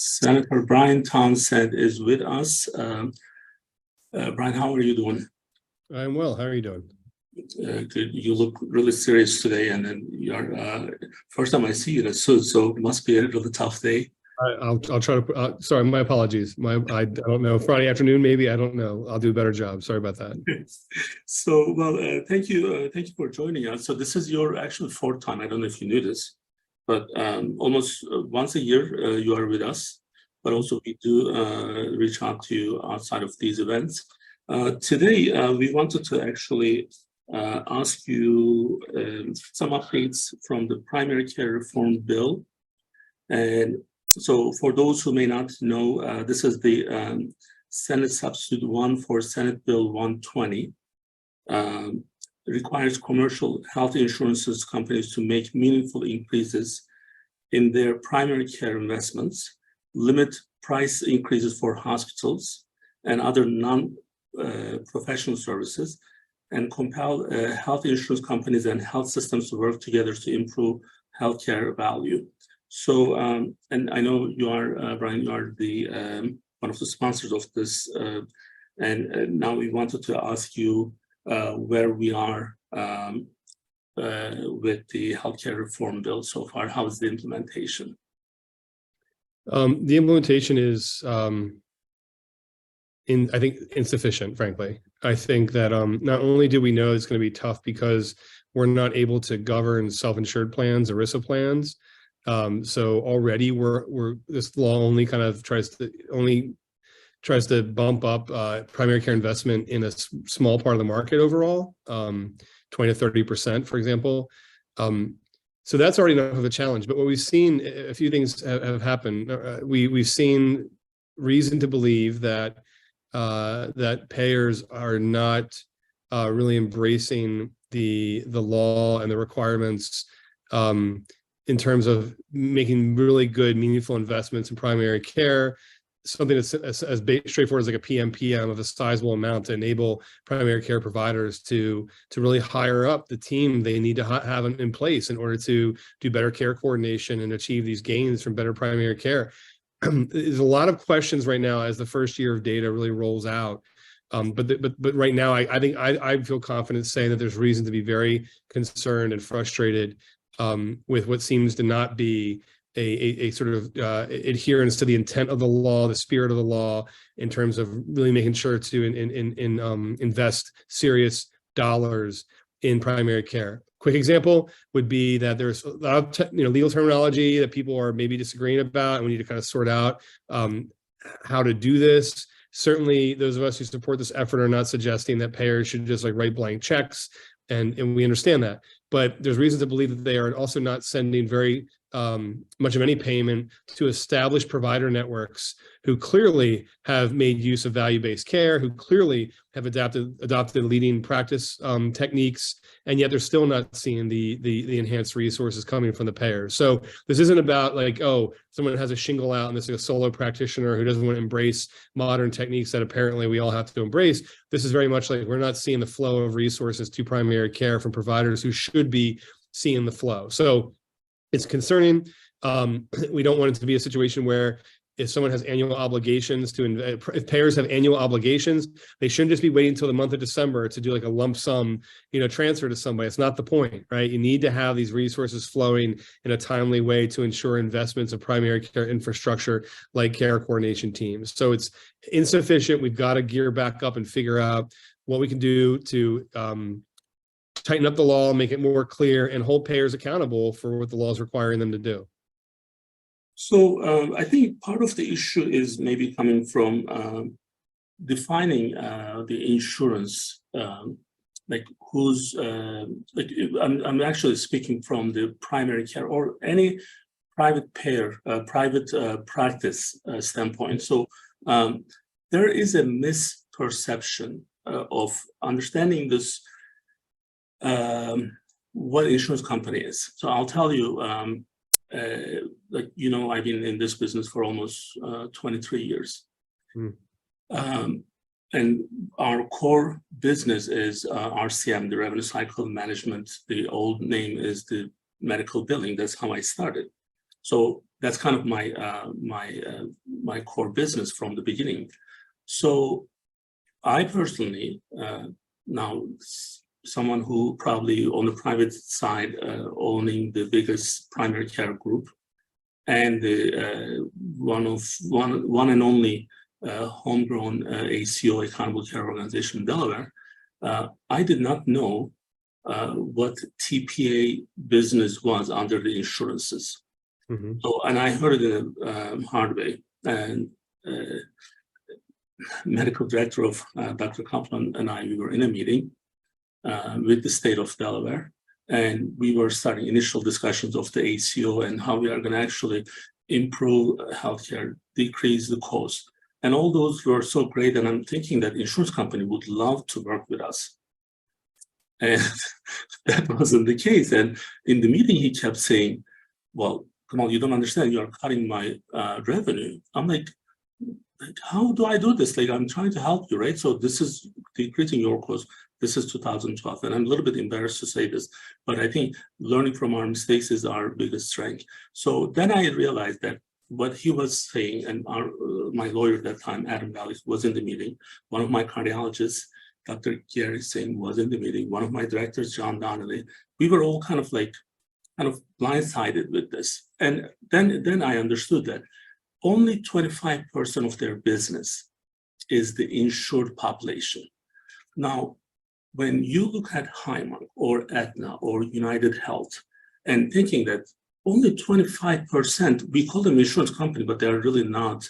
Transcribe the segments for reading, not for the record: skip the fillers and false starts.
Senator Bryan Townsend is with us. Bryan, how are you doing? I'm well. How are you doing? Good. You look really serious today, and then you're first time I see you in a suit, so it must be a really tough day. I'll try to. Sorry, my apologies. I don't know. Friday afternoon, maybe. I don't know. I'll do a better job. Sorry about that. So, well, thank you for joining us. So this is your actual fourth time. I don't know if you knew this, but almost once a year you are with us. But also we do reach out to you outside of these events. Today we wanted to actually ask you some updates from the primary care reform bill. And so for those who may not know, this is the Senate Substitute 1 for Senate Bill 120. Requires commercial health insurance companies to make meaningful increases in their primary care investments, limit price increases for hospitals and other non-professional services, and compel health insurance companies and health systems to work together to improve healthcare value. So, and I know you are, Bryan, you are the one of the sponsors of this, and now we wanted to ask you where we are with the healthcare reform bill so far. How is the implementation? The implementation is, I think, insufficient, frankly. I think that not only do we know it's going to be tough because we're not able to govern self-insured plans, ERISA plans. So already this law only kind of tries to bump up primary care investment in a small part of the market overall, 20 to 30%, for example. So that's already enough of a challenge. But what we've seen, a few things have happened. We've seen reason to believe that that payers are not really embracing the law and the requirements in terms of making really good, meaningful investments in primary care. Something that's as straightforward as like a PMPM of a sizable amount to enable primary care providers to really hire up the team they need to have in place in order to do better care coordination and achieve these gains from better primary care. There's a lot of questions right now as the first year of data really rolls out. But right now, I think I feel confident saying that there's reason to be very concerned and frustrated with what seems to not be a sort of adherence to the intent of the law, the spirit of the law, in terms of really making sure to invest serious dollars in primary care. Quick example would be that there's a lot of legal terminology that people are maybe disagreeing about, and we need to kind of sort out how to do this. Certainly, those of us who support this effort are not suggesting that payers should just like write blank checks, and we understand that. But there's reason to believe that they are also not sending very much of any payment to established provider networks who clearly have made use of value-based care, who clearly have adopted leading practice techniques, and yet they're still not seeing the enhanced resources coming from the payers. So this isn't about like, oh, someone has a shingle out and this is a solo practitioner who doesn't want to embrace modern techniques that apparently we all have to embrace. This is very much like we're not seeing the flow of resources to primary care from providers who should be seeing the flow. So it's concerning. We don't want it to be a situation where if someone has annual obligations if payers have annual obligations, they shouldn't just be waiting until the month of December to do like a lump sum, transfer to somebody. It's not the point, right? You need to have these resources flowing in a timely way to ensure investments of primary care infrastructure like care coordination teams. So it's insufficient. We've got to gear back up and figure out what we can do to tighten up the law, make it more clear, and hold payers accountable for what the law is requiring them to do. So I think part of the issue is maybe coming from defining the insurance, like who's, I'm actually speaking from the primary care or any private payer, private practice standpoint. So there is a misperception of understanding this, what insurance company is. So I'll tell you, I've been in this business for almost 23 years. And our core business is RCM, the revenue cycle management. The old name is the medical billing. That's how I started. So that's kind of my core business from the beginning. So I personally, now someone who probably on the private side, owning the biggest primary care group and the one and only homegrown ACO, accountable care organization in Delaware, I did not know what TPA business was under the insurances. Mm-hmm. So, and I heard it in a hard way. And medical director of Dr. Kaplan and I, we were in a meeting with the state of Delaware, and we were starting initial discussions of the ACO and how we are going to actually improve healthcare, decrease the cost. And all those were so great, and I'm thinking that insurance company would love to work with us. And that wasn't the case. And in the meeting, he kept saying, well, Kemal, you don't understand, you are cutting my revenue. I'm like, how do I do this? Like, I'm trying to help you, right? So this is decreasing your cost. This is 2012. And I'm a little bit embarrassed to say this, but I think learning from our mistakes is our biggest strength. So then I realized that what he was saying, and my lawyer at that time, Adam Valley, was in the meeting. One of my cardiologists, Dr. Gary Singh, was in the meeting. One of my directors, John Donnelly. We were all kind of blindsided with this. And then I understood that only 25% of their business is the insured population. Now, when you look at Highmark or Aetna or United Health and thinking that only 25%, we call them insurance company, but they're really not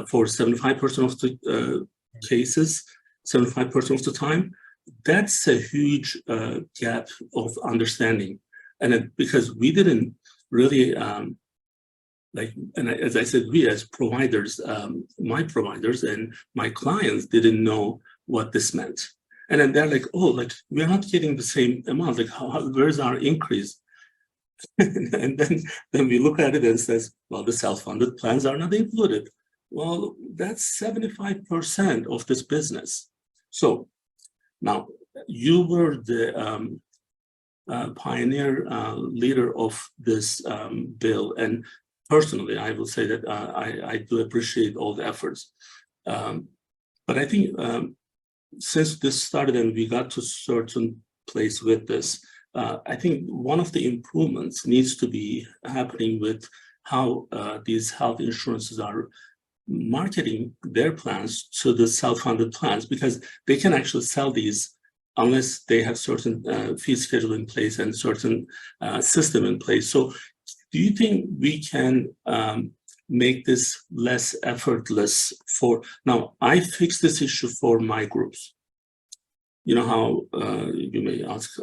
for 75% of the cases, 75% of the time, that's a huge gap of understanding. And because we didn't really, and as I said, we as providers, my providers and my clients didn't know what this meant. And then they're like, oh, we're not getting the same amount. Where's our increase? And then we look at it and says, well, the self-funded plans are not included. Well, that's 75% of this business. So now you were the pioneer leader of this bill. And personally, I will say that I do appreciate all the efforts. But I think since this started and we got to a certain place with this, I think one of the improvements needs to be happening with how these health insurances are marketing their plans to the self-funded plans, because they can actually sell these unless they have certain fee schedule in place and certain system in place. So do you think we can make this less effortless now I fixed this issue for my groups. You know how you may ask,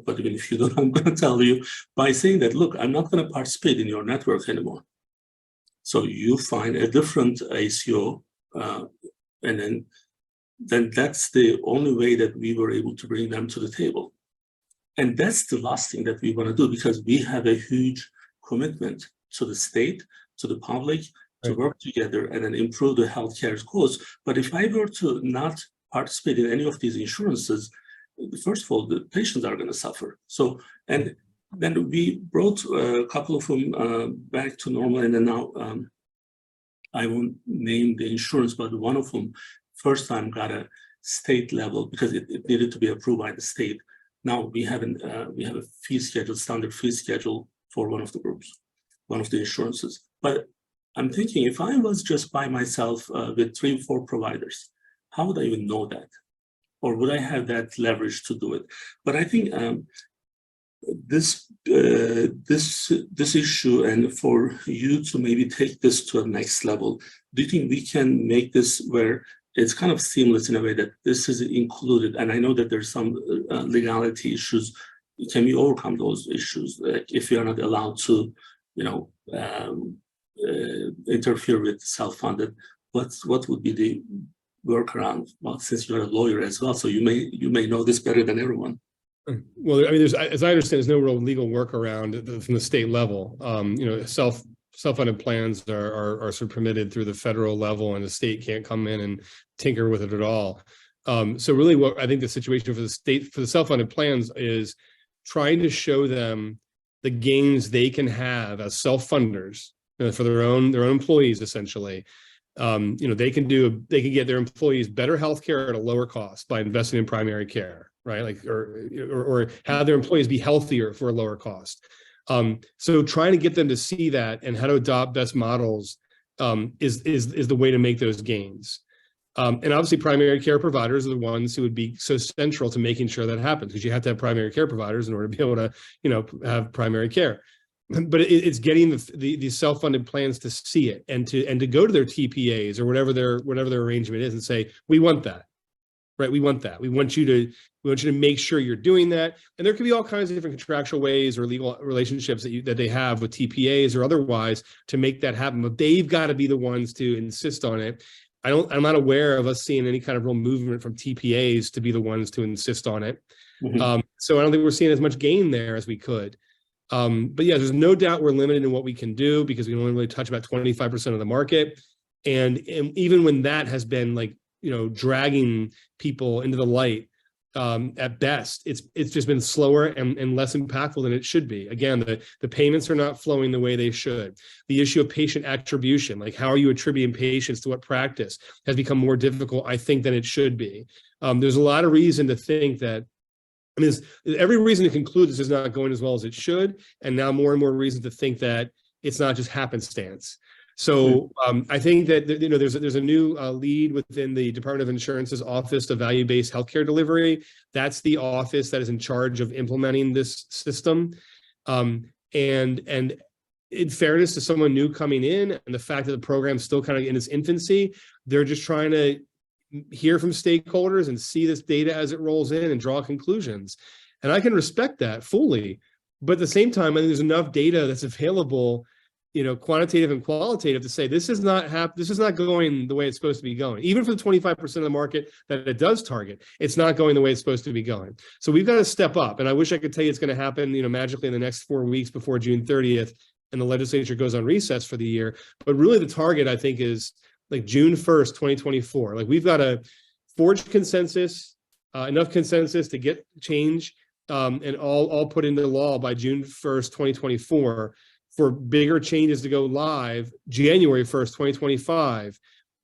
but even if you don't, I'm going to tell you by saying that, look, I'm not going to participate in your network anymore. So you find a different ACO, and then that's the only way that we were able to bring them to the table. And that's the last thing that we want to do, because we have a huge commitment to the state, to the public, to work together and then improve the healthcare costs. But if I were to not participate in any of these insurances, first of all, the patients are going to suffer. So, and then we brought a couple of them back to normal, and then now I won't name the insurance, but one of them first time got a state level because it needed to be approved by the state. Now we have a fee schedule, standard fee schedule for one of the groups, one of the insurances. But I'm thinking, if I was just by myself with 3 or 4 providers, how would I even know that? Or would I have that leverage to do it? But I think this issue, and for you to maybe take this to a next level, do you think we can make this where it's kind of seamless in a way that this is included? And I know that there's some legality issues. Can we overcome those issues? Like if you are not allowed to, interfere with self-funded, what would be the workaround? Well, since you're a lawyer as well, so you may know this better than everyone. Well, I mean, as I understand, there's no real legal workaround from the state level. Self-funded plans are sort of permitted through the federal level, and the state can't come in and tinker with it at all. So really, what I think the situation for the state, for the self-funded plans, is trying to show them the gains they can have as self-funders for their own employees, essentially. They can get their employees better healthcare at a lower cost by investing in primary care, right? Like, or have their employees be healthier for a lower cost. So trying to get them to see that and how to adopt best models is the way to make those gains. And obviously primary care providers are the ones who would be so central to making sure that happens, because you have to have primary care providers in order to be able to, have primary care. But it's getting the self-funded plans to see it and to go to their TPAs or whatever their arrangement is and say, we want that, right? We want that. We want you to make sure you're doing that. And there could be all kinds of different contractual ways or legal relationships that they have with TPAs or otherwise to make that happen. But they've got to be the ones to insist on it. I'm not aware of us seeing any kind of real movement from TPAs to be the ones to insist on it. Mm-hmm. So I don't think we're seeing as much gain there as we could. But yeah, there's no doubt we're limited in what we can do because we can only really touch about 25% of the market. And even when that has been dragging people into the light, at best, it's just been slower and less impactful than it should be. Again, the payments are not flowing the way they should. The issue of patient attribution, like how are you attributing patients to what practice, has become more difficult, I think, than it should be. There's a lot of reason to think that, there's every reason to conclude this is not going as well as it should, and now more and more reason to think that it's not just happenstance. So I think that there's a new lead within the Department of Insurance's Office of Value-Based Healthcare Delivery. That's the office that is in charge of implementing this system. And in fairness to someone new coming in, and the fact that the program's still kind of in its infancy, they're just trying to hear from stakeholders and see this data as it rolls in and draw conclusions. And I can respect that fully. But at the same time, I think there's enough data that's available, quantitative and qualitative, to say this is not going the way it's supposed to be going. Even for the 25% of the market that it does target, it's not going the way it's supposed to be going. So we've got to step up. And I wish I could tell you it's going to happen, magically in the next 4 weeks before June 30th, and the legislature goes on recess for the year. But really the target, I think, is like June 1st, 2024. Like, we've got to forge consensus, enough consensus to get change, and all put into law by June 1st, 2024, for bigger changes to go live January 1st, 2025.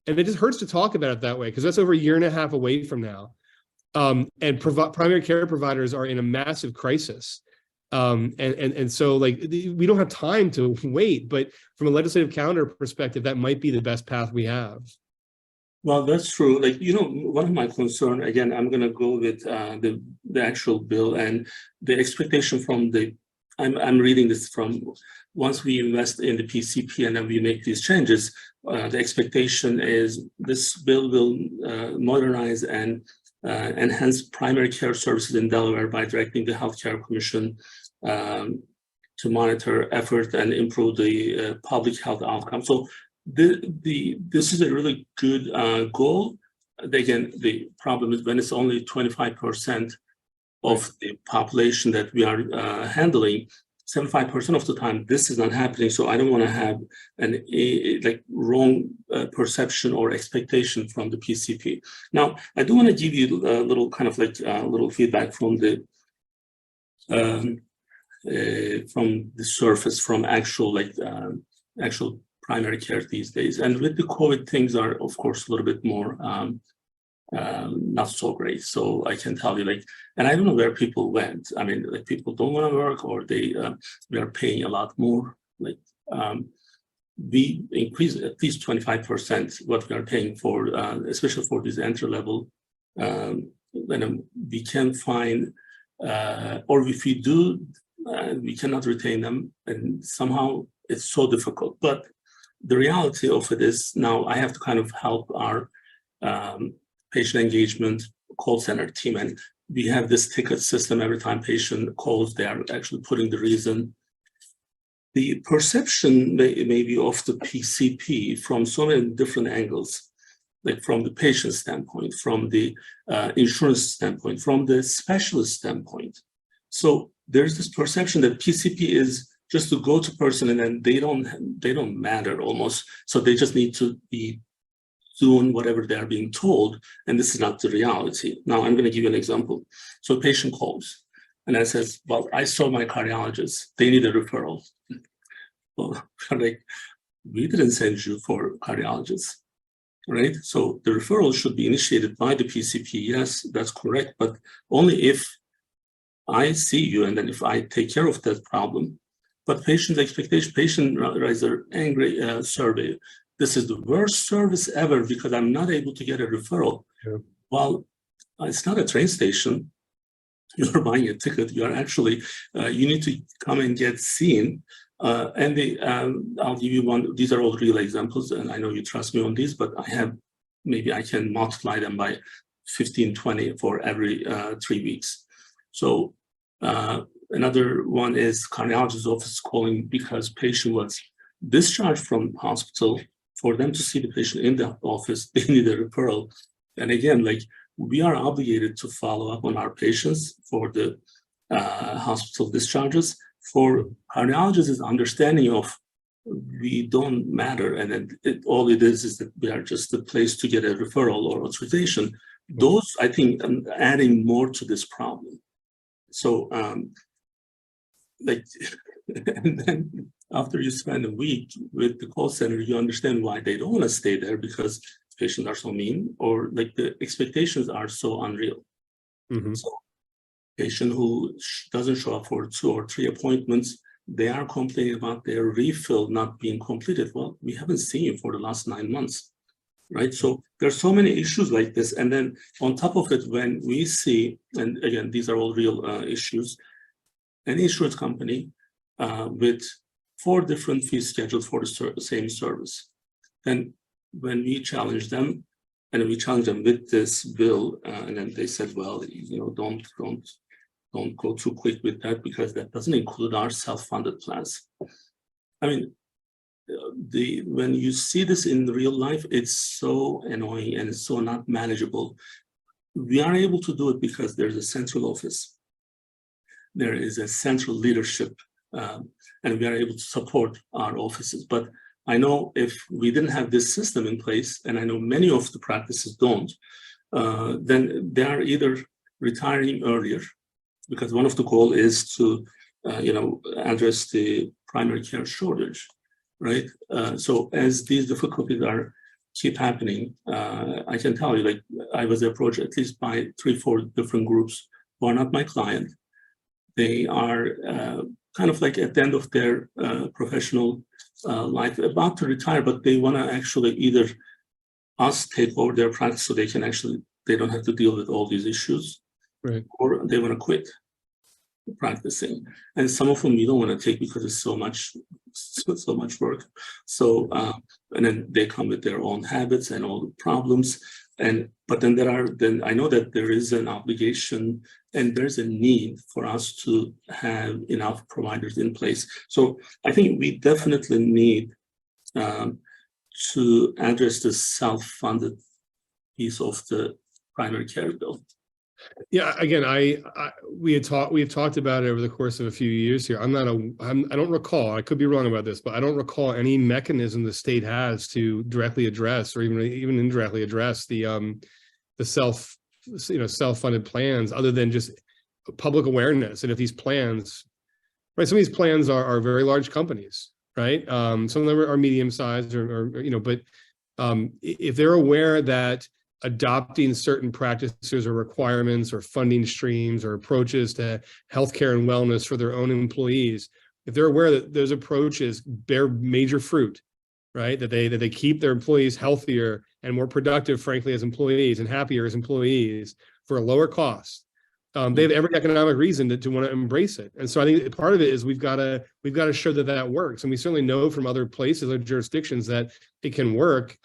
And it just hurts to talk about it that way, because that's over 1.5 years away from now. And primary care providers are in a massive crisis. And so we don't have time to wait, but from a legislative calendar perspective, that might be the best path we have. Well, that's true. One of my concern, again, I'm going to go with the actual bill and the expectation from I'm reading this from, once we invest in the PCP and then we make these changes, the expectation is this bill will modernize and enhance primary care services in Delaware by directing the Healthcare Commission to monitor effort and improve the public health outcome. So this is a really good goal. Again, the problem is when it's only 25% of the population that we are handling, 75% of the time this is not happening. So I don't want to have an wrong perception or expectation from the PCP. Now, I do want to give you a little kind of little feedback from the surface, from actual actual primary care these days. And with the COVID, things are of course a little bit more not so great. So I can tell you, and I don't know where people went. I mean, people don't want to work, or we are paying a lot more. We increase at least 25% what we are paying for, especially for this entry level. When we can find, or if we do, we cannot retain them, and somehow it's so difficult. But the reality of it is, now I have to kind of help our patient engagement call center team, and we have this ticket system. Every time patient calls, they are actually putting the reason. The perception maybe of the PCP from so many different angles, like from the patient standpoint, from the insurance standpoint, from the specialist standpoint. So there's this perception that PCP is just to go to person, and then they don't matter almost. So they just need to be doing whatever they are being told, and this is not the reality. Now I'm going to give you an example. So a patient calls and I says, well, I saw my cardiologist, they need a referral. Well, we didn't send you for cardiologists, right? So the referral should be initiated by the PCP. Yes, that's correct, but only if I see you and then if I take care of that problem. But patient expectation, patient rather angry survey. This is the worst service ever because I'm not able to get a referral. Yeah. Well, it's not a train station. You're buying a ticket. You are actually, you need to come and get seen. I'll give you one. These are all real examples, and I know you trust me on these, but maybe I can multiply them by 15, 20 for every 3 weeks. So another one is cardiologist's office calling because patient was discharged from hospital. For them to see the patient in the office, they need a referral. And again, like, we are obligated to follow up on our patients for the hospital discharges. For cardiologists, is understanding of we don't matter, and then all it is that we are just a place to get a referral or authorization. Those, I think, adding more to this problem. So, like, and then after you spend a week with the call center, you understand why they don't want to stay there, because patients are so mean, or like the expectations are so unreal. Mm-hmm. So patient who doesn't show up for 2 or 3 appointments, they are complaining about their refill not being completed. Well, we haven't seen you for the last 9 months, right? So there's so many issues like this. And then on top of it, when we see, and again, these are all real issues, an insurance company with 4 different fee schedules for the same service. And when we challenge them, and we challenge them with this bill, and then they said, well, you know, don't go too quick with that because that doesn't include our self-funded plans. I mean, when you see this in real life, it's so annoying and it's so not manageable. We are able to do it because there's a central office. There is a central leadership, and we are able to support our offices. But I know if we didn't have this system in place, and I know many of the practices don't, then they are either retiring earlier, because one of the goals is to, address the primary care shortage, right? So as these difficulties keep happening, I can tell you, like, I was approached at least by 3-4 different groups who are not my client. They are kind of like at the end of their professional life, about to retire, but they want to actually either us take over their practice so they don't have to deal with all these issues, right, or they want to quit practicing. And some of them you don't want to take because it's so much work. So and then they come with their own habits and all the problems. But then I know that there is an obligation and there's a need for us to have enough providers in place. So I think we definitely need to address the self-funded piece of the primary care bill. Yeah, again, we have talked about it over the course of a few years here. I don't recall, I could be wrong about this, but I don't recall any mechanism the state has to directly address or even indirectly address the self-funded plans, other than just public awareness. And if these plans, right, some of these plans are very large companies, right? Some of them are medium-sized, but if they're aware that adopting certain practices or requirements or funding streams or approaches to healthcare and wellness for their own employees, if they're aware that those approaches bear major fruit, right, that they keep their employees healthier and more productive, frankly, as employees, and happier as employees for a lower cost, they have every economic reason to want to embrace it. And so I think part of it is we've got to show that works, and we certainly know from other places or jurisdictions that it can work.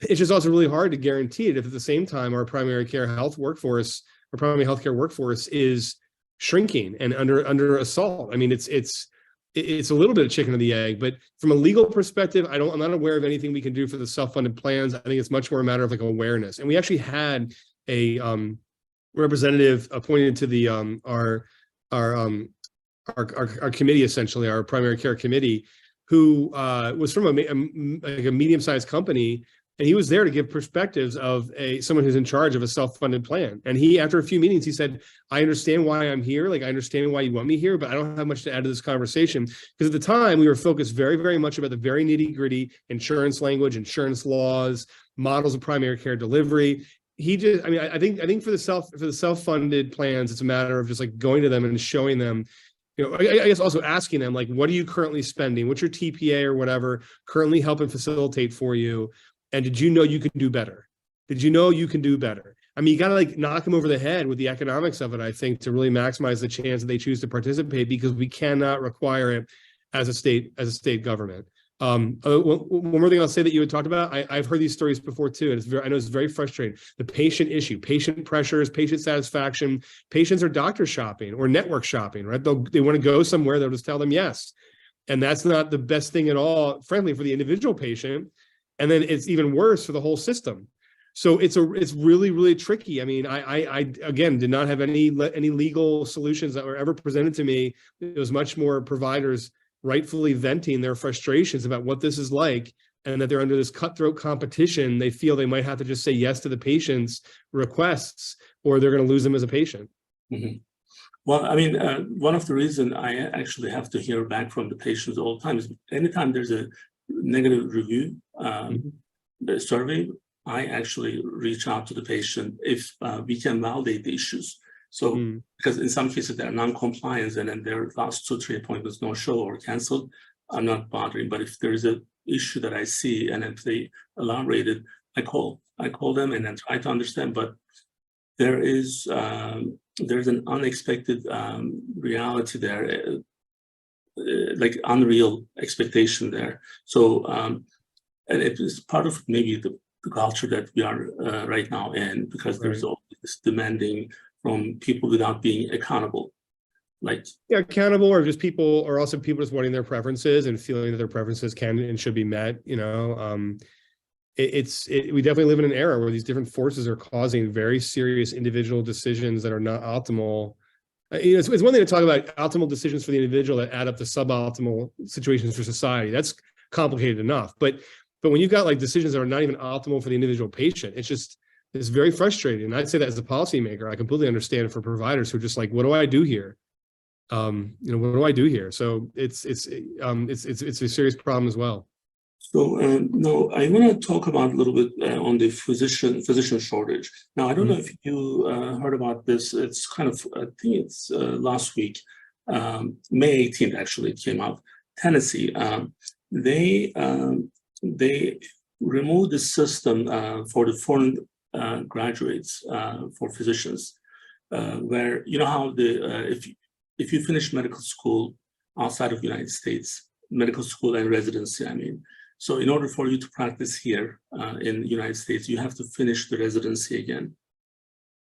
It's just also really hard to guarantee it if at the same time our primary care health workforce or primary healthcare workforce is shrinking and under assault. I mean, it's a little bit of chicken or the egg, but from a legal perspective, I'm not aware of anything we can do for the self-funded plans. I think it's much more a matter of like awareness. And we actually had a representative appointed to the our committee, essentially our primary care committee, who was from a medium-sized company And he was there to give perspectives of someone who's in charge of a self-funded plan. And he, after a few meetings, he said, I understand why I'm here. Like, I understand why you want me here, but I don't have much to add to this conversation. Because at the time, we were focused very, very much about the very nitty-gritty insurance language, insurance laws, models of primary care delivery. He just, I mean, I think for the self-funded plans, it's a matter of just like going to them and showing them, you know, I guess also asking them, like, what are you currently spending? What's your TPA or whatever currently helping facilitate for you? And did you know you could do better? Did you know you can do better? I mean, you got to like knock them over the head with the economics of it, I think, to really maximize the chance that they choose to participate, because we cannot require it as a state government. One more thing I'll say that you had talked about, I've heard these stories before too, and I know it's very frustrating. The patient issue, patient pressures, patient satisfaction. Patients are doctor shopping or network shopping, right? They want to go somewhere, they'll just tell them yes. And that's not the best thing at all, frankly, for the individual patient. And then it's even worse for the whole system. So it's really, really tricky. I mean, I again did not have any legal solutions that were ever presented to me. It was much more providers rightfully venting their frustrations about what this is like, and that they're under this cutthroat competition. They feel they might have to just say yes to the patient's requests, or they're going to lose them as a patient. Mm-hmm. Well, I mean, one of the reasons I actually have to hear back from the patients all the time is anytime there's a negative review survey, I actually reach out to the patient if we can validate the issues. So, because in some cases they're non-compliance and then their last 2-3 appointments no show or canceled, I'm not bothering. But if there is an issue that I see and if they elaborated, I call them and then try to understand. But there's an unexpected reality there. Like unreal expectation there. So, and it is part of maybe the culture that we are right now in, because there's all this demanding from people without being accountable. Like, yeah, accountable, or just people, or also people just wanting their preferences and feeling that their preferences can and should be met. You know, we definitely live in an era where these different forces are causing very serious individual decisions that are not optimal. You know, it's one thing to talk about optimal decisions for the individual that add up to suboptimal situations for society. That's complicated enough. But when you've got like decisions that are not even optimal for the individual patient, it's very frustrating. And I'd say that as a policymaker, I completely understand for providers who are just like, what do I do here? You know, what do I do here? So it's a serious problem as well. So now I want to talk about a little bit on the physician shortage. Now, I don't know if you heard about this. It's kind of, I think it's last week, May 18th, actually, it came out. Tennessee, they removed the system for the foreign graduates for physicians, where, you know how if you finish medical school outside of the United States, medical school and residency, I mean, so in order for you to practice here in the United States, you have to finish the residency again.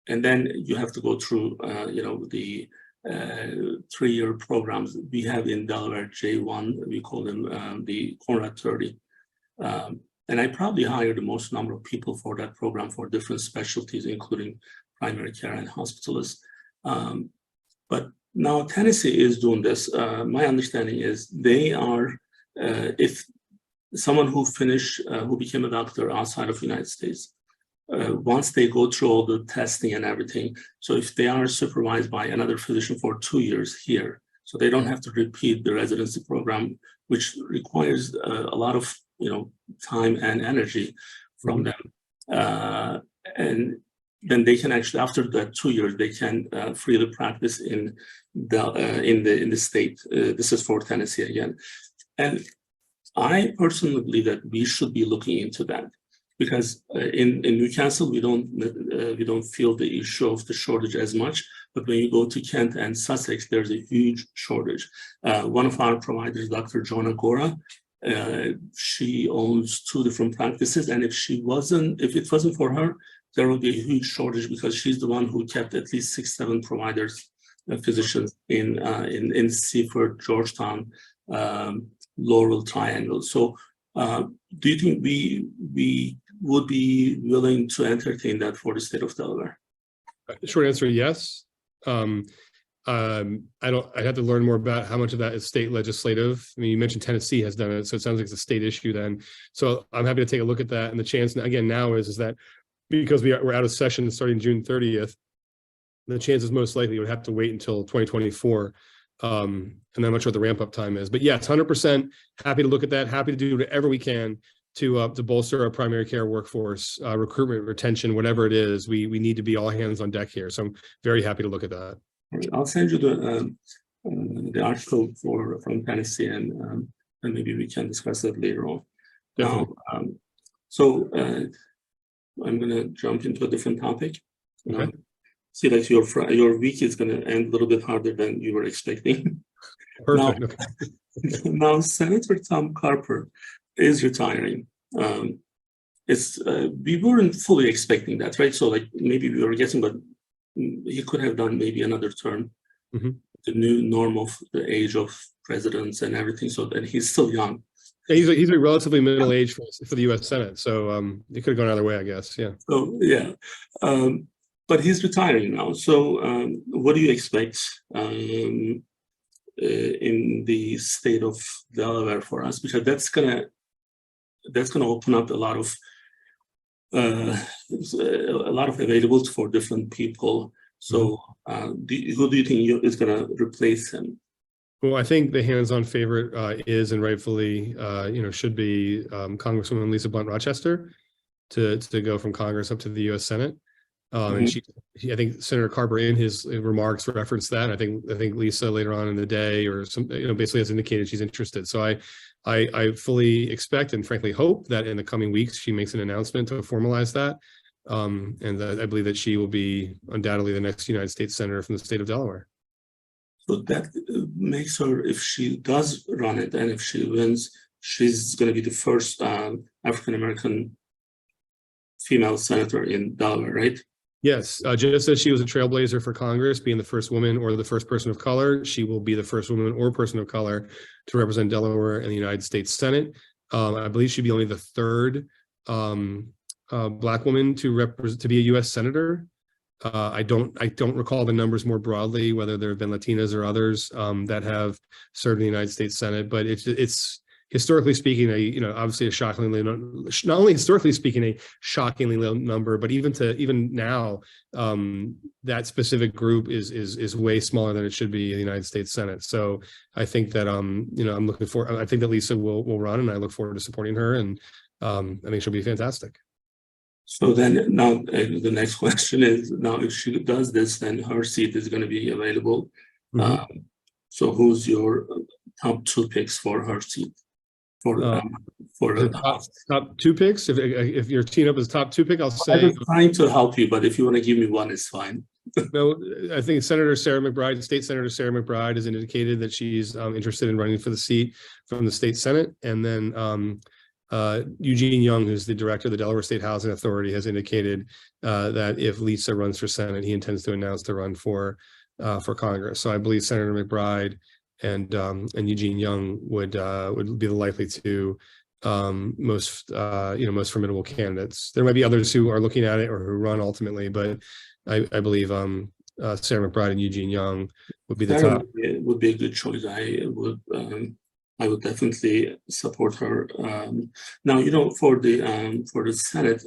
And then you have to go through, you know, the 3-year programs we have in Delaware, J1, we call them the Conrad 30. And I probably hired the most number of people for that program for different specialties, including primary care and hospitalists. But now Tennessee is doing this. My understanding is they are, if someone who became a doctor outside of the United States, once they go through all the testing and everything, so if they are supervised by another physician for 2 years here, so they don't have to repeat the residency program, which requires a lot of, you know, time and energy from them. And then they can actually, after that 2 years, they can freely practice in the state. This is for Tennessee again. And I personally believe that we should be looking into that, because in Newcastle we don't feel the issue of the shortage as much, but when you go to Kent and Sussex, there's a huge shortage. One of our providers, Dr. Jonah Gora, she owns 2 different practices, and if it wasn't for her, there would be a huge shortage, because she's the one who kept at least 6-7 providers, physicians in Seaford, Georgetown, Laurel Triangle. So do you think we would be willing to entertain that for the state of Delaware? Short answer, yes. I'd have to learn more about how much of that is state legislative. I mean, you mentioned Tennessee has done it, so it sounds like it's a state issue then. So I'm happy to take a look at that. And the chance again now is that because we're out of session starting June 30th, the chances most likely would have to wait until 2024. And I'm not sure what the ramp up time is, but yes, 100% happy to look at that. Happy to do whatever we can to bolster our primary care workforce, recruitment, retention, whatever it is. We need to be all hands on deck here. So I'm very happy to look at that. I'll send you the article from Tennessee, and maybe we can discuss that later on. Definitely. Now, I'm going to jump into a different topic. Okay. See, like your week is going to end a little bit harder than you were expecting. Perfect. Now, okay. now, Senator Tom Carper is retiring. We weren't fully expecting that, right? So, like, maybe we were guessing, but he could have done maybe another term. Mm-hmm. The new norm of the age of presidents and everything. So that he's still young. He's a relatively middle age for the U.S. Senate, so it could have gone either way, I guess. Yeah. So yeah, but he's retiring now. So what do you expect in the state of Delaware for us? Because that's gonna open up a lot of availability for different people. So who do you think is going to replace him? Well, I think the hands-on favorite is and rightfully, should be Congresswoman Lisa Blunt Rochester to go from Congress up to the U.S. Senate. And I think Senator Carper in his remarks referenced that. I think Lisa later on in the day or basically has indicated she's interested. So I fully expect and frankly hope that in the coming weeks she makes an announcement to formalize that. And I believe that she will be undoubtedly the next United States Senator from the state of Delaware. So that makes her, if she does run it and if she wins, she's going to be the first African-American female senator in Delaware, right? Yes, just as she was a trailblazer for Congress, being the first woman or the first person of color, she will be the first woman or person of color to represent Delaware in the United States Senate. I believe she'd be only the third Black woman to be a U.S. senator. I don't recall the numbers more broadly, whether there have been Latinas or others that have served in the United States Senate, but it's historically speaking, obviously a shockingly, not only historically speaking, a shockingly low number, but even now, that specific group is way smaller than it should be in the United States Senate. So I think that I'm looking for. I think that Lisa will run, and I look forward to supporting her, and I think she'll be fantastic. So then now the next question is, now if she does this, then her seat is going to be available. So who's your top two picks for her seat? For the top two picks. If you're teeing up as top two pick, I'll say. I'm trying to help you, but if you want to give me one, it's fine. No, I think Senator Sarah McBride, State Senator Sarah McBride, has indicated that she's interested in running for the seat from the state Senate, and then Eugene Young, who's the director of the Delaware State Housing Authority, has indicated that if Lisa runs for Senate, he intends to announce the run for Congress. So I believe Senator McBride and Eugene Young would be the likely two most formidable candidates. There might be others who are looking at it or who run ultimately, but I believe Sarah McBride and Eugene Young would be the top. It would be a good choice. I would definitely support her. Now, for the Senate,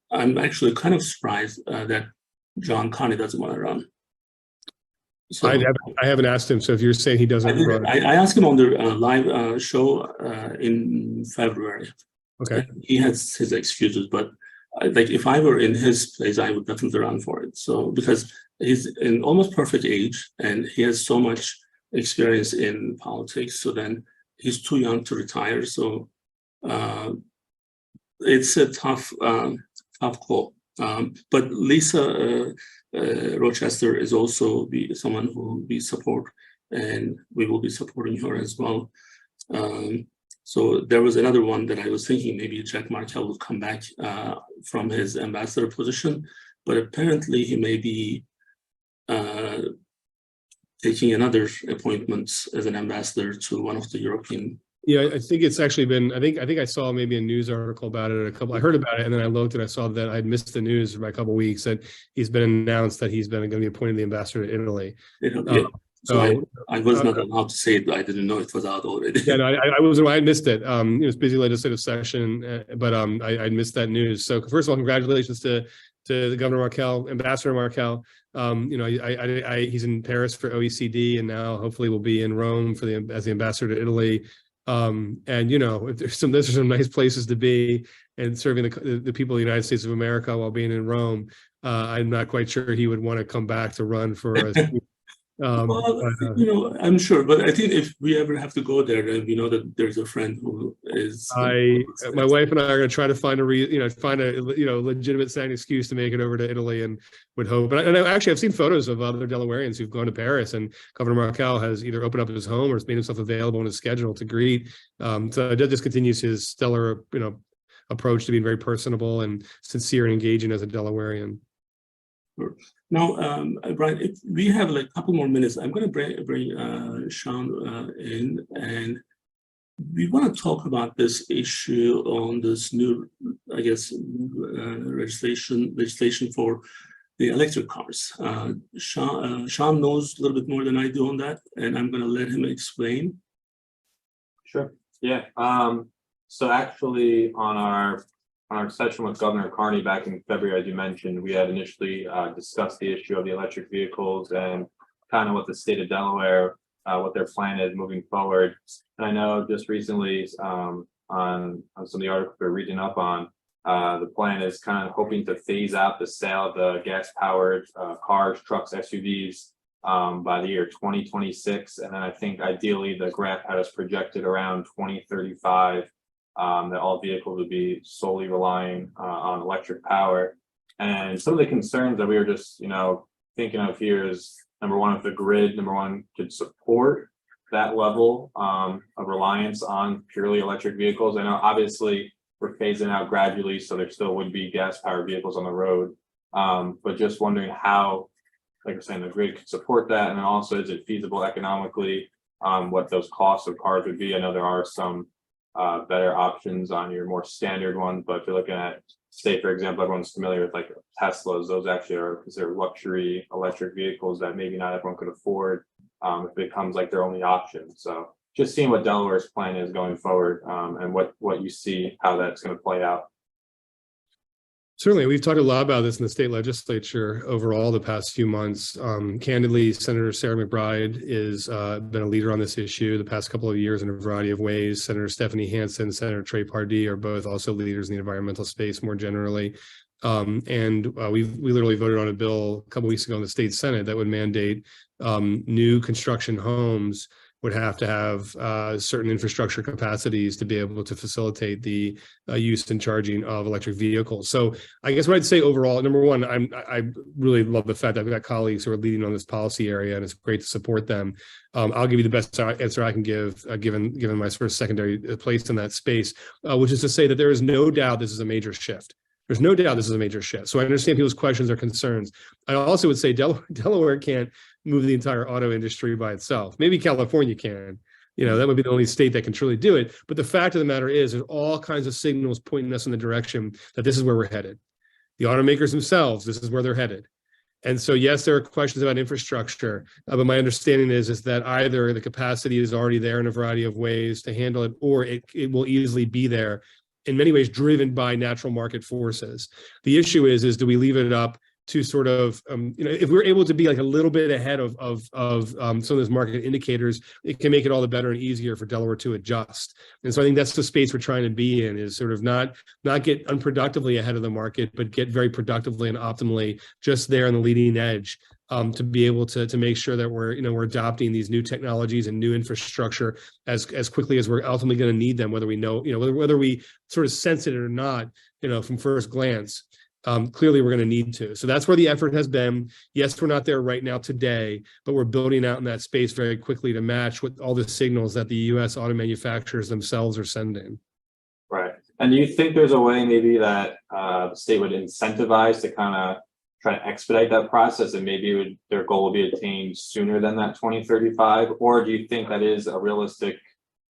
I'm actually kind of surprised that John Carney doesn't want to run. So I haven't asked him. So if you're saying he doesn't run, I asked him on the live show in February. Okay. He has his excuses, but if I were in his place, I would definitely run for it. So because he's in almost perfect age and he has so much experience in politics, so then he's too young to retire. So it's a tough call. But Lisa Rochester is also someone who we support, and we will be supporting her as well. So there was another one that I was thinking maybe Jack Markell will come back from his ambassador position, but apparently he may be taking another appointment as an ambassador to one of the European Yeah, I think it's actually been, I think I saw maybe a news article about it, I heard about it, and then I looked and I saw that I'd missed the news by a couple of weeks, that he's been announced that he's been going to be appointed the ambassador to Italy. Yeah. So I was not allowed to say it, but I didn't know it was out already. Yeah, no, I missed it. It was busy legislative session, but I missed that news. So first of all, congratulations to the Governor Markell, Ambassador Markell. He's in Paris for OECD, and now hopefully will be in Rome for as the ambassador to Italy. And if there's some nice places to be and serving the people of the United States of America while being in Rome. I'm not quite sure he would want to come back to run for a I'm sure, but I think if we ever have to go there, then we know that there's a friend who is. My wife and I are going to try to find a legitimate sound excuse to make it over to Italy, and would hope. And I've seen photos of other Delawareans who've gone to Paris, and Governor Markell has either opened up his home or has made himself available on his schedule to greet. So that just continues his stellar, approach to being very personable and sincere and engaging as a Delawarean. Sure. Now, Bryan, if we have like a couple more minutes, I'm going to bring Sean in, and we want to talk about this issue on this new, I guess, legislation for the electric cars. Sean knows a little bit more than I do on that, and I'm going to let him explain. Sure. Yeah. So actually, on our session with Governor Carney back in February, as you mentioned, we had initially discussed the issue of the electric vehicles and kind of what the state of Delaware, what their plan is moving forward. And I know just recently on some of the articles we're reading up on, the plan is kind of hoping to phase out the sale of the gas-powered cars, trucks, SUVs by the year 2026. And then I think ideally the graph had us projected around 2035. That all vehicles would be solely relying on electric power. And some of the concerns that we were just, thinking of here is, number one, if the grid, could support that level of reliance on purely electric vehicles. I know obviously we're phasing out gradually, so there still would be gas-powered vehicles on the road. But just wondering how, like I'm saying, the grid could support that. And then also, is it feasible economically? What those costs of cars would be. I know there are some better options on your more standard ones, but if you're looking at, say, for example, everyone's familiar with like Teslas, those actually are considered luxury electric vehicles that maybe not everyone could afford if it becomes like their only option. So just seeing what Delaware's plan is going forward and what you see, how that's going to play out. Certainly, we've talked a lot about this in the state legislature overall the past few months. Candidly, Senator Sarah McBride has been a leader on this issue the past couple of years in a variety of ways. Senator Stephanie Hansen, Senator Trey Pardee are both also leaders in the environmental space more generally. And we literally voted on a bill a couple of weeks ago in the state Senate that would mandate new construction homes would have to have certain infrastructure capacities to be able to facilitate the use and charging of electric vehicles. So I guess what I'd say overall, number one, I really love the fact that I've got colleagues who are leading on this policy area, and it's great to support them. I'll give you the best answer I can give, given my sort of secondary place in that space, which is to say that there is no doubt this is a major shift. There's no doubt this is a major shift. So I understand people's questions or concerns. I also would say Delaware can't move the entire auto industry by itself. Maybe California can. That would be the only state that can truly do it. But the fact of the matter is, there's all kinds of signals pointing us in the direction that this is where we're headed. The automakers themselves, this is where they're headed. And so, yes, there are questions about infrastructure, but my understanding is that either the capacity is already there in a variety of ways to handle it, or it will easily be there, in many ways driven by natural market forces. The issue is do we leave it up to sort of, if we're able to be like a little bit ahead of some of those market indicators, it can make it all the better and easier for Delaware to adjust. And so I think that's the space we're trying to be in, is sort of not get unproductively ahead of the market, but get very productively and optimally just there on the leading edge. To be able to make sure that we're adopting these new technologies and new infrastructure as quickly as we're ultimately going to need them, whether we know, whether we sort of sense it or not, from first glance. Clearly, we're going to need to. So that's where the effort has been. Yes, we're not there right now today, but we're building out in that space very quickly to match with all the signals that the U.S. auto manufacturers themselves are sending. Right. And do you think there's a way maybe that the state would incentivize to kind of try to expedite that process, and maybe their goal will be attained sooner than that 2035? Or do you think that is a realistic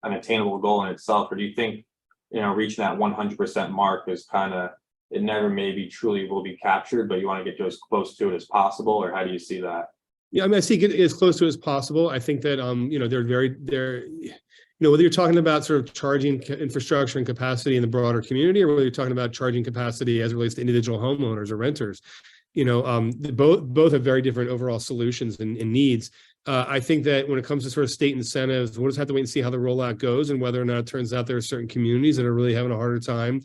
an attainable goal in itself, or do you think, reaching that 100% mark is kind of, it never maybe truly will be captured, but you want to get to as close to it as possible, or how do you see that? Yeah, I mean, I see it as close to as possible. I think that whether you're talking about sort of charging infrastructure and capacity in the broader community, or whether you're talking about charging capacity as it relates to individual homeowners or renters, both have very different overall solutions and needs. I think that when it comes to sort of state incentives, we'll just have to wait and see how the rollout goes and whether or not it turns out there are certain communities that are really having a harder time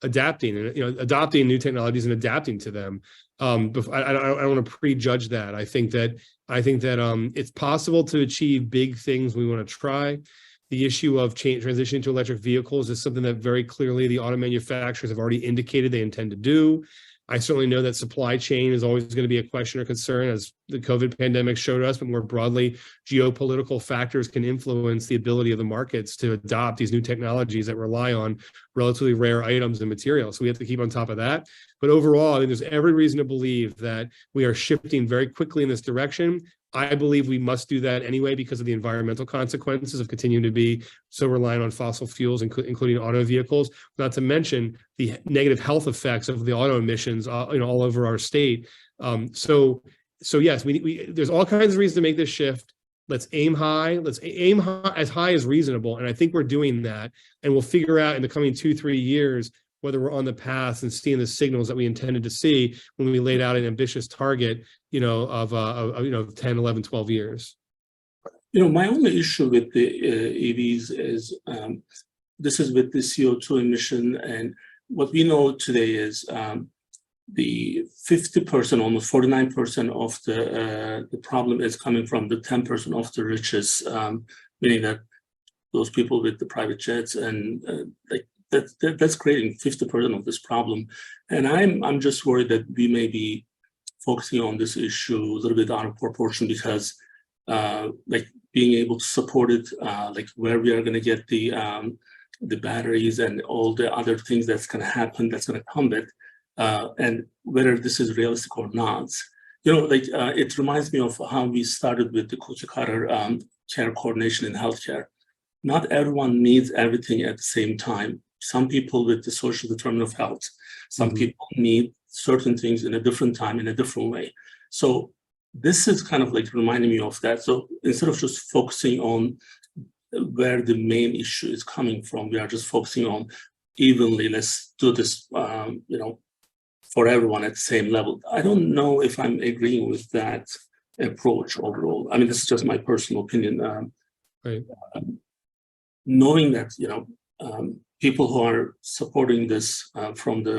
adapting and adopting new technologies and adapting to them. But I don't want to prejudge that. I think that it's possible to achieve big things we want to try. The issue of transitioning to electric vehicles is something that very clearly the auto manufacturers have already indicated they intend to do. I certainly know that supply chain is always going to be a question or concern, as the COVID pandemic showed us, but more broadly, geopolitical factors can influence the ability of the markets to adopt these new technologies that rely on relatively rare items and materials. So we have to keep on top of that. But overall, I think there's every reason to believe that we are shifting very quickly in this direction. I believe we must do that anyway because of the environmental consequences of continuing to be so reliant on fossil fuels, including auto vehicles, not to mention the negative health effects of the auto emissions, all over our state. So yes, there's all kinds of reasons to make this shift. Let's aim high. Let's aim high as reasonable. And I think we're doing that. And we'll figure out in the coming 2-3 years whether we're on the path and seeing the signals that we intended to see when we laid out an ambitious target, of 10, 11, 12 years. My only issue with the EVs is this is with the CO2 emission. And what we know today is the 50%, almost 49% of the problem is coming from the 10% of the richest, meaning that those people with the private jets and that's creating 50% of this problem. And I'm just worried that we may be focusing on this issue a little bit out of proportion because being able to support it, where we are going to get the batteries and all the other things that's going to happen, that's going to come with, and whether this is realistic or not. It reminds me of how we started with the cookie-cutter care coordination in healthcare. Not everyone needs everything at the same time. Some people with the social determinant of health, some people need certain things in a different time, in a different way. So this is kind of reminding me of that. So instead of just focusing on where the main issue is coming from, we are just focusing on evenly, let's do this, for everyone at the same level. I don't know if I'm agreeing with that approach overall. I mean, this is just my personal opinion. Right. Knowing that, people who are supporting this from the,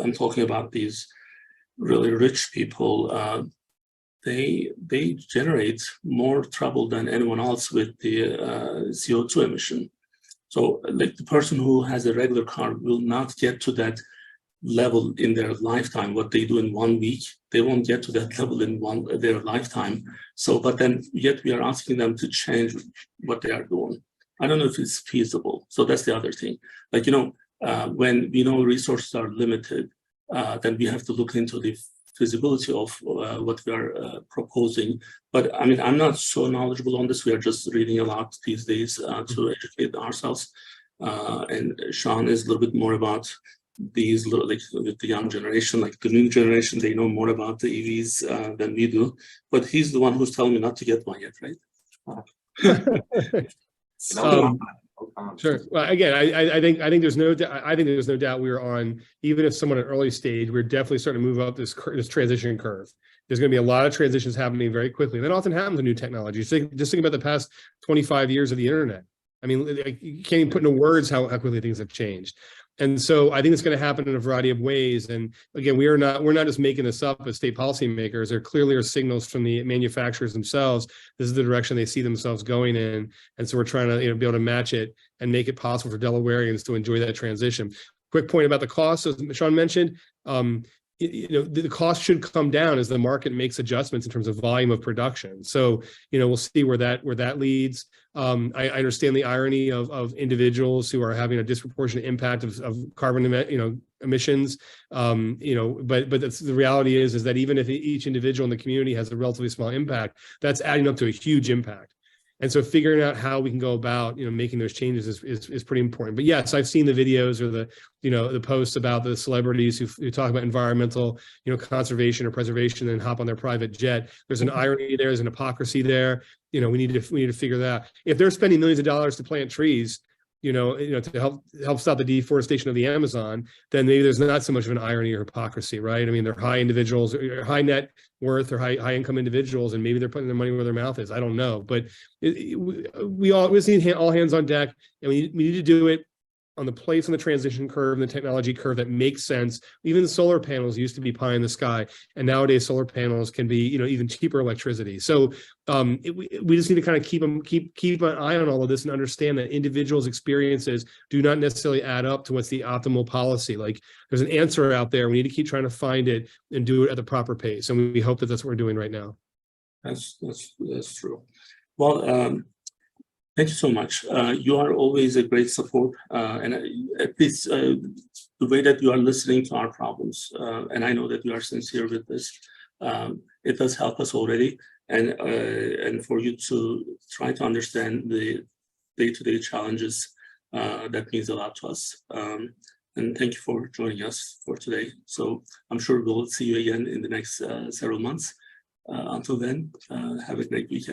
I'm talking about these really rich people, they generate more trouble than anyone else with the CO2 emission. So the person who has a regular car will not get to that level in their lifetime. What they do in 1 week, they won't get to that level in their lifetime. So, but then yet we are asking them to change what they are doing. I don't know if it's feasible. So that's the other thing. When we know resources are limited, then we have to look into the feasibility of what we are proposing. But I mean, I'm not so knowledgeable on this. We are just reading a lot these days to educate ourselves. And Sean is a little bit more about these, with the young generation, the new generation, they know more about the EVs than we do. But he's the one who's telling me not to get one yet, right? Sure. Well, again, I think there's no doubt we're on, even if someone at early stage, we're definitely starting to move up this transition curve. There's going to be a lot of transitions happening very quickly. That often happens with new technology. Just think about the past 25 years of the internet. I mean, you can't even put into words how quickly things have changed. And so I think it's going to happen in a variety of ways. And again, we're not just making this up as state policymakers. There clearly are signals from the manufacturers themselves. This is the direction they see themselves going in. And so we're trying to be able to match it and make it possible for Delawareans to enjoy that transition. Quick point about the cost, as Sean mentioned, the cost should come down as the market makes adjustments in terms of volume of production. So, we'll see where that leads. I understand the irony of individuals who are having a disproportionate impact of carbon emissions. But that's, the reality is that even if each individual in the community has a relatively small impact, that's adding up to a huge impact. And so figuring out how we can go about, making those changes is pretty important. But yes, I've seen the videos or the posts about the celebrities who talk about environmental, conservation or preservation and hop on their private jet. There's an irony there, there's an hypocrisy there. We need to figure that out. If they're spending millions of dollars to plant trees, to help stop the deforestation of the Amazon, then maybe there's not so much of an irony or hypocrisy, right? I mean, they're high individuals, high net worth or high income individuals, and maybe they're putting their money where their mouth is. I don't know, but we need all hands on deck, and we need to do it on the place on the transition curve and the technology curve that makes sense. Even solar panels used to be pie in the sky, and nowadays solar panels can be, even cheaper electricity. So we just need to kind of keep an eye on all of this and understand that individuals' experiences do not necessarily add up to what's the optimal policy. Like, there's an answer out there. We need to keep trying to find it and do it at the proper pace. And we hope that that's what we're doing right now. That's true. Well, thank you so much. You are always a great support, and at least the way that you are listening to our problems, and I know that you are sincere with this. It does help us already, and for you to try to understand the day-to-day challenges, that means a lot to us. And thank you for joining us for today. So I'm sure we'll see you again in the next several months. Until then, have a great weekend.